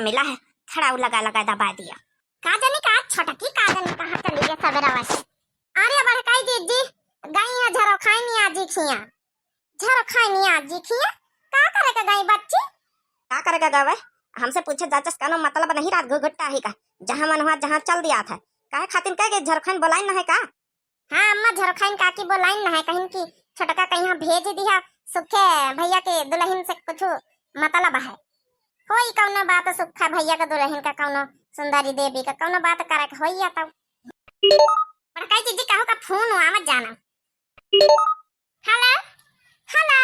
काम मिला है, खड़ा लगा लगा दबा दिया। का जाने का छोटा की का जाने कहां चली गई सवेरा से। अरे बड़ काई दीदी गई है झरो खाई नहीं आज खिया, झरो खाई नहीं आज खिया। का करेगा गई बच्ची, का करेगा गावे? हमसे पूछे जाचस कानो मतलब नहीं, रात घुघुट्टा ही का जहां मन हुआ जहां चल दिया था। काहे खातिन कह के झरखाइन बोलाई न है का? हां अम्मा झरखाइन काकी बोलाई न है, कहीं की छोटका कहीं भेज दिया सुखे भैया के दुल्हन से कुछ मतलब है। कोई कौनो बात सुखा भैया का दुल्हन का कौनो सुंदरी देवी का कौनो बात करे के होइया तब बड़काई दीदी कहो का फोन हुआ मत जाना। हेलो हेलो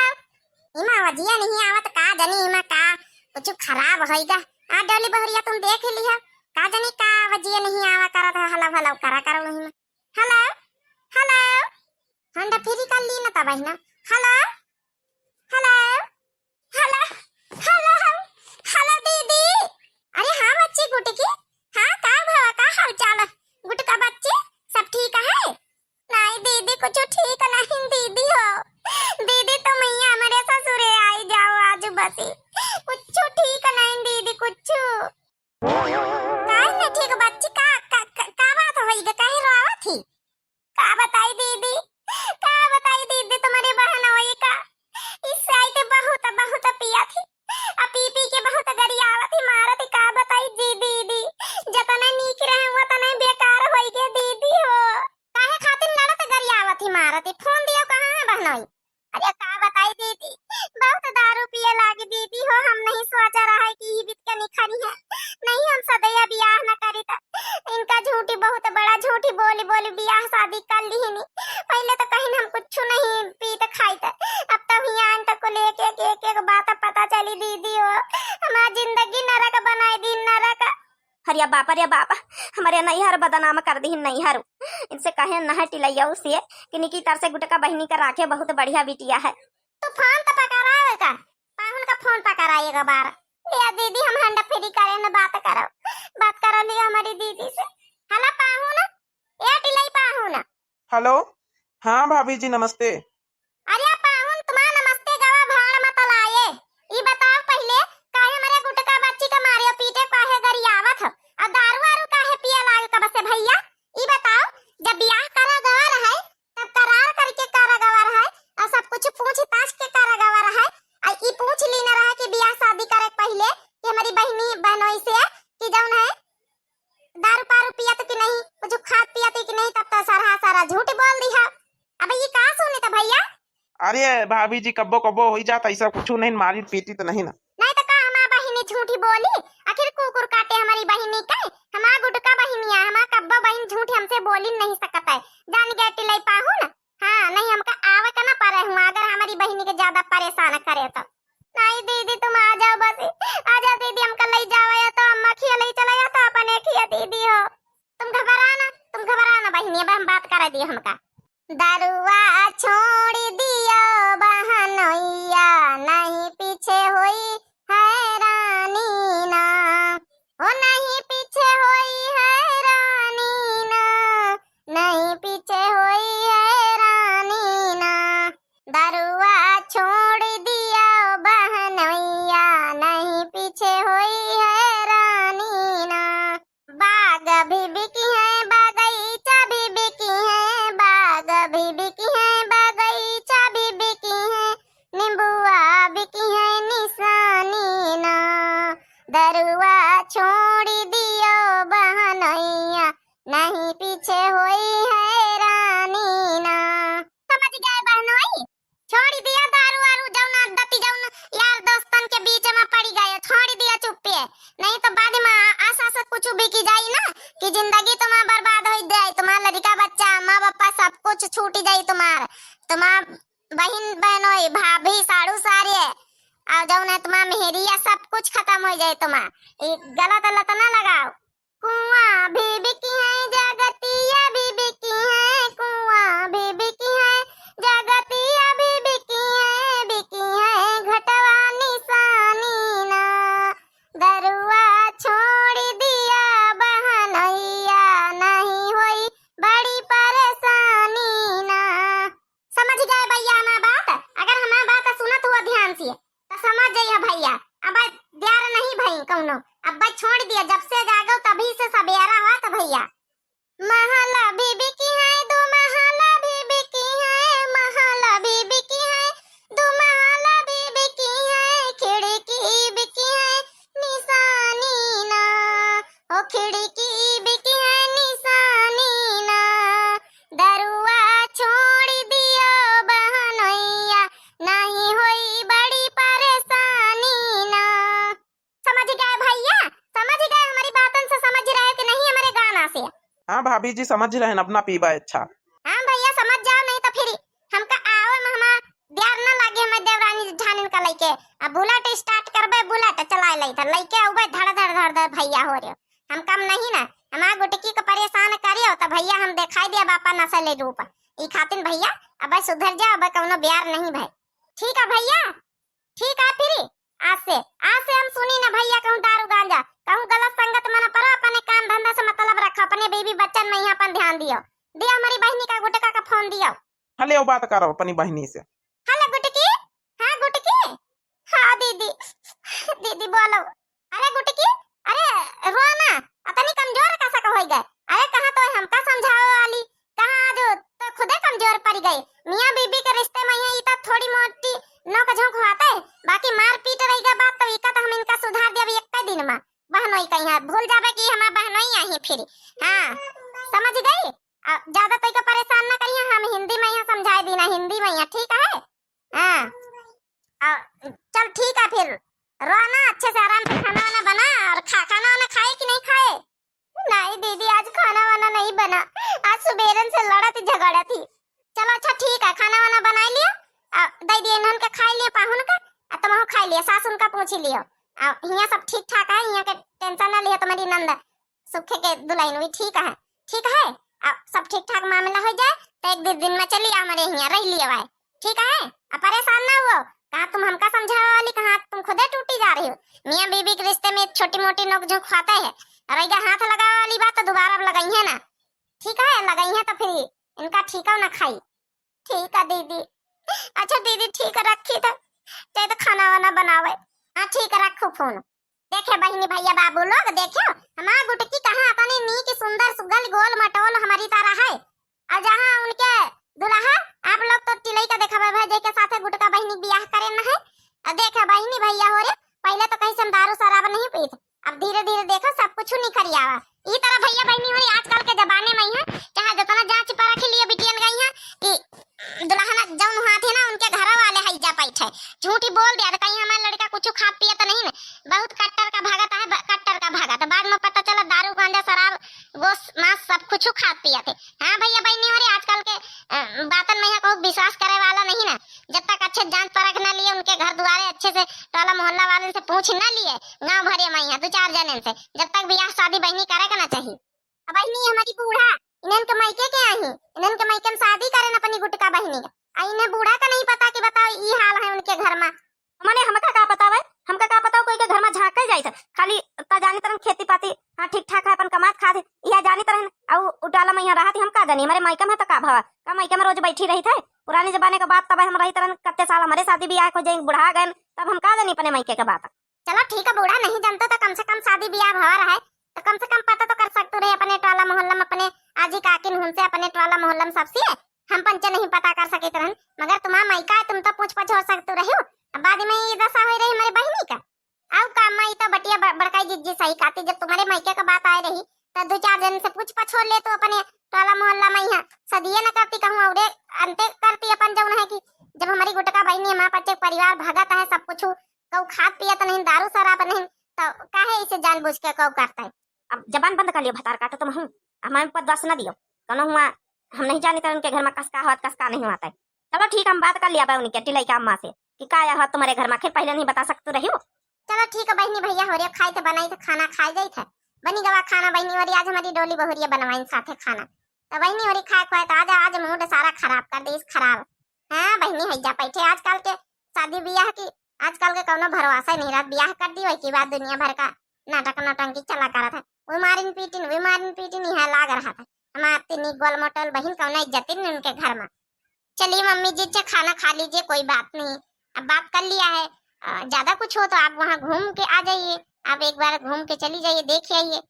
इमा वजिया नहीं आवत का जानी इमा का कुछ खराब होइगा। आ डोली बहरिया तुम देख लिया का जानी का वजिया नहीं आवा करा था, हला भला करा करो नहीं। हेलो हेलो हंडा फ्री कर ली ना तब ना। Hello hello hello hello hello दीदी। अरे हाँ बच्ची गुट की, हाँ का भावा का हाल चाल गुट का बच्ची सब ठीक है? नहीं दीदी कुछ ठीक नहीं दीदी हो, दीदी तुम यहाँ मेरे ससुरे आई जाओ आज बसी, कुछ ठीक नहीं दीदी कुछ नहीं ठीक बच्ची का बात होई काहे रोवा थी? का बताई दीदी तुम्हारी बहन होई का इस आइते बहुत बहुत पिया थी, आ पी पी के बहुत गरियावा थी मारत का बताई दीदी जतना नीक रहे उतना बेकार होई के दीदी हो। काहे खातिर लड़त गरियावा थी मारत फोन दियो कहां है बहनोई? अरे का बताई दीदी बहुत दारू पिए लागी दीदी हो, हम नहीं सोचा रहा है कि ये बीत के निखरी है, नहीं हम सदैया बियाह न करी त इनका झूठी बहुत बड़ा झूठी बोली बोली बियाह शादी कर ली नहीं। पहले तो कहीं हम कुछ नहीं पीत खाई त अब तो यहाँ तक को लेके एक बात पता चली दीदी हो, हमारी जिंदगी नरक बनाई दी नरक। हरिया बापा हमारे नैहर बदनाम कर दी नैहर, इनसे कहे न टिलैया उसे कि निकी तर से गुटका बहनी का राखे बहुत बढ़िया बिटिया है। तो फोन तो पकड़ाएगा पाहुन का फोन पकड़ाएगा बार लिया दीदी हम हंडा फ्री करे न बात करो लिया हमारी दीदी से। हेलो पाहुन ए टिलै पाहुन। हेलो हाँ भाभी जी नमस्ते। अरे पाहुन तुम्हारा नमस्ते गवा भाड़ मत लाए, ई बताओ पहले काहे हमारे गुटका बच्ची का मारियो पीटे काहे गरियावत हो और दारू वारू काहे पिया लाग का बसे भैया? ई बताओ जब ब्याह करा गवा है तब करार करके करा गवा है और सब कुछ पूछ ताछ के करा गवा है, आ ई पूछ ली न रहा कि ब्याह शादी करे पहले कि हमारी बहनी बहनोई से कि जौन है दारू पारू पिया तो कि नहीं कुछ खात पिया तो कि नहीं, तब तो सारा झूठ बोल दिया। अब ये कहां सुने तो भैया? अरे भाभी जी कब्बो कब्बो हो जाता ऐसा कुछ नहीं, मारी पीटी तो नहीं ना। नहीं तो का हमारी बहनी झूठी बोली, आखिर कुकुर काटे हमारी बहनी का, हमारा गुटका बहनिया हमारा कब्बो बहन झूठ हमसे बोली नहीं सकता है, जान गए टिलै पाहुन। हाँ नहीं हमका आवे का ना पारे हूँ अगर हमारी बहनी के ज्यादा परेशान करे तो। नहीं दीदी तुम आ जाओ बस आ जाओ दीदी, हमका ले जाओ या तो अम्मा खिया ले चला या तो अपने खिया दीदी हो। तुम घबराना बहनी, अब हम बात कर दिए हमका। दरुआ छोड़ दिया बहनोइया नहीं पीछे होई हैरानी ना, हो नहीं पीछे होई हैरानी ना, नहीं पीछे होई हैरानी ना। दरुआ छोड़ दिया बहनोइया नहीं पीछे होई हैरानी ना। बाग भी बिकी है बगीचा भी बिकी है, बाग भी बिकी है बगीचा भी बिकी है, नींबुआ बिकी है निशानी ना। दरुआ छोड़ दियो बहनोइया नहीं पीछे होई हैरानी ना। समझ गए बहनोई? छोड़ दिया दारू वारू जौना दती जौन यार दोस्तन के बीच में पड़ी गए, छोड़ दिया चुप्पे, नहीं तो बाद में आशा से कुछ बिकी जाई ना कि जिंदगी तुम्हारा बर्बाद हो जाए, तुम्हारा लड़का बच्चा माँ बापा सब कुछ छूट जाए, तुम्हार बहन बहनोई भाभी साड़ू सारे और जौन है तुम्हारा मेहरिया सब कुछ खत्म हो जाए। तुम्हारा गलत लत ना लगाओ। कुआं भी बिकी है जगतिया भी बिकी है, कुआं भी बिकी है जगतिया भी बिकी है घटवा निशानी ना। दरुआ छोड़ दिया बहनोइया नहीं होई बड़ी परेशानी ना। समझ गए भैया हमारा बात? अगर हमारा बात सुनत हुआ ध्यान से तो समझ जाइए भैया, अब देर नहीं भई कौनो, अब बच छोड़ दिया, जब से जागो तभी से सवेरा हुआ तो भैया। महला बीबी की है, दो महला बीबी की है, महला बीबी की है, दो महला बीबी की है, खिड़की बिकी है निशानी ना, ओ खिड़की बिकी है निशानी ना, दरुआ छोड़ दियो बहनोइया, नहीं होई बड़ी परेशानी ना। समझ गए भैया? समझ गए? हमारी बातों से समझ रहे कि नहीं हमारे गाना से? हाँ भाभी जी समझ रहे हैं, अपना पीबा अच्छा। हाँ भैया समझ जाओ, नहीं तो फिर हमका आओ में हमार देर न लागे, हमें देवरानी झानिन का लइके अब बुलेट स्टार्ट करबे, बुलेट चलाए लई त लइके उबे धड़ धड़ धड़ धड़ भैया हो रे। हम कम नहीं ना हमार गुटकी को परेशान करियो तो भैया हम दिखाई दिया बापा नसले रूप ई खातिन भैया अब सुधर जा, अब कौनो ब्यार नहीं भाई। ठीक है भैया, ठीक है फिर आज से हम सुनी ना भैया कहूँ दारू गांजा, कहूँ गलत संगत मना पड़ो, अपने काम धंधा से मतलब रखो, अपने बीबी बच्चन में यहाँ अपन ध्यान दियो। दियो हमारी बहनी का गुटका का फोन दियो। हले वो बात करो अपनी बहनी से। हेलो गुटकी। हाँ गुटकी। हाँ दीदी। दीदी बोलो। अरे गुटकी, अरे रो ना, अतनी कमजोर कैसा का हो गए? अरे कहाँ तो हमका समझाओ वाली, कहाँ आज तो खुदे कमजोर पड़ गई। मियाँ बीबी के रिश्ते में ये तो थोड़ी मोटी नोक झोंक होता है, बाकी मार पीट रहेगा बात तो इका तो हम इनका सुधार देब एक दिन में। बहनोई कहीं भूल जावे कि हमार बहनोई आई फिर। हाँ समझ गई? ज्यादा तो परेशान ना करिए, हम हिंदी में यहाँ समझाए देना, हिंदी में यहाँ ठीक है? हाँ चल ठीक है फिर, रो ना अच्छे से आराम से, खाना वाना बना और खाना वाना खाए कि नहीं खाए? नहीं दीदी आज खाना वाना नहीं बना, आज सुबेरन से लड़ा थी झगड़ा थी। चलो अच्छा ठीक है, खाना वाना बना लियो, दे दिए इन्होंने के खाई लियो, पाहुन का तुम खाई लियो, सास उनका पूछ लियो। यहाँ सब ठीक ठाक है, यहाँ के टेंशन ना लियो, तुम्हारी नंद सुखे के दुल्हन हुई ठीक है? ठीक है सब ठीक ठाक मामला हो जाए तो एक दो दिन में चली हमारे यहाँ रह लियो भाई, ठीक है? परेशान ना हुओ, कहा तुम हमका समझाओ वाली, कहा तुम खुदे टूटी जा रही हो। मियाँ बीबी के रिश्ते में छोटी मोटी नोक झोंक खाता है, अरे हाथ लगाने वाली बात तो दोबारा लगाई है ना, ठीक है? लगाई है तो फिर इनका ठीक है ना खाई। ठीक है दीदी। अच्छा दीदी ठीक है, रखी तो चाहे तो खाना वाना बनावे। हाँ ठीक है रखो फोन। देखे बहनी भैया बाबू लोग, देखो हमारा गुटकी कहाँ अपनी नीक सुंदर सुगल गोल मटोल हमारी तरह है, और जहाँ उनके दुल्हा आप लोग तो टिलई का देखा भाई के साथ गुटका बहनी ब्याह करे ना है। देखे बहनी भैया हो रे, पहले तो कहीं से दारू शराब नहीं पी थे, अब धीरे धीरे देखो सब कुछ निखर आवा। ई तरह भैया बहनी हो आजकल के जमाने में है, चाहे जितना जांच परख लिए बिटियन गई है कि दुल्हन जौन हाथ है ना उनके घर वाले है जा बैठे झूठी बोल दिया तो कहीं हमारा लड़का कुछ खा पिया तो नहीं ना, बहुत कट्टर का भागत है, कट्टर का भागत तो बाद में पता चला दारू गांजा शराब गोश मांस सब कुछ खा पिया थे। हाँ भैया बहनी हो रही आजकल के बातन में कोई विश्वास करे वाला नहीं ना, जब तक अच्छे जांच परख न लिए, उनके घर दुआरे अच्छे से टोला मोहल्ला वाले से पूछ न लिए, गाँव भरे में यहाँ 2-4 जने से, जब तक ब्याह शादी बहनी करे का ना चाहिए। अब बहनी हमारी बूढ़ा इन्हन के मायके के आई, इन्हन के मायके में शादी करे न अपनी गुटका बहनी का, इन्हें बूढ़ा का नहीं पता कि बताओ ये हाल है उनके घर में। हमारे हमका का बतावे, हमका का बताओ कोई के घर में झांके जाई खाली ता जानी तरन खेती पाती हां ठीक ठाक है अपन कमात खात इहा जानी तरन और उटाला में यहाँ रहती हम का जानी, हमारे मायका में तो का भावा का मायका में रोज बैठी रही थे, पुराने जमाने का बात तब हम रही तरन कत्ते साल हमारे शादी ब्याह हो जाए बुढ़ा गए तब हम का जानी अपने मायके का बात। चलो ठीक है, बूढ़ा नहीं जानते तो कम से कम शादी ब्याह भवा रहा है तो कम से कम पता तो कर सकते रहे अपने टोला मोहल्ला में, अपने आजी काकिन उनसे अपने टोला मोहल्ला में सबसे हम पंचे नहीं पता कर सके तरन, मगर तुम्हारा मायका है तुम तो पूछ पछ हो सकते रहे हो। बाद में ये दशा हो रही हमारी बहनी का, अब काम में तो बटिया बड़काई जिज्जी सही खाती, जब तुम्हारे मायके का बात आ रही तो 2-4 जन से पूछ पछ हो ले तो अपने टोला मोहल्ला में यहाँ सदिये न करती, कहूँ और अंते करती अपन जौन है कि जब हमारी गुटका बहनी हमारे पच्चे परिवार भगत है सब कुछ कौ खात पिया तो नहीं, दारू शराब नहीं तो काहे इसे जानबूझ के कौ करता है। अब जबान बंद कर लियो, भतार काटो तुम हूं हमारे पर दस न दियो, कहना हुआ हम नहीं जानी तरन के घर में कसका होत कसका नहीं होता है। चलो ठीक हम बात कर लिया बा उनके टिलाई का अम्मा से कि का आया तुम्हारे घर में, पहले नहीं बता सकते रही हो। चलो ठीक है बहनी भैया हो रही खाई तो बनाई तो खाना खाई जाई थे, बनी गवा खाना बहनी हो रही आज हमारी डोली बहुरिया बनवाई साथे खाना, तो बहनी हो रही खाए खोए तो आज मूड सारा खराब कर दी खराब। हाँ बहनी है जा बैठे, आजकल के शादी ब्याह की आजकल के कोनो भरोसा नहीं रहा, ब्याह कर दी वही की बात दुनिया भर का नाटक नौटंकी चला कर रहा था, वो मारिन पीटिन यहाँ लाग रहा था। हमारे तिनी गोल मोटल बहन कौन इज्जत नहीं उनके घर में। चलिए मम्मी जी से खाना खा लीजिए, कोई बात नहीं, अब बात कर लिया है, ज्यादा कुछ हो तो आप वहाँ घूम के आ जाइए, आप एक बार घूम के चली जाइए, देख आइए।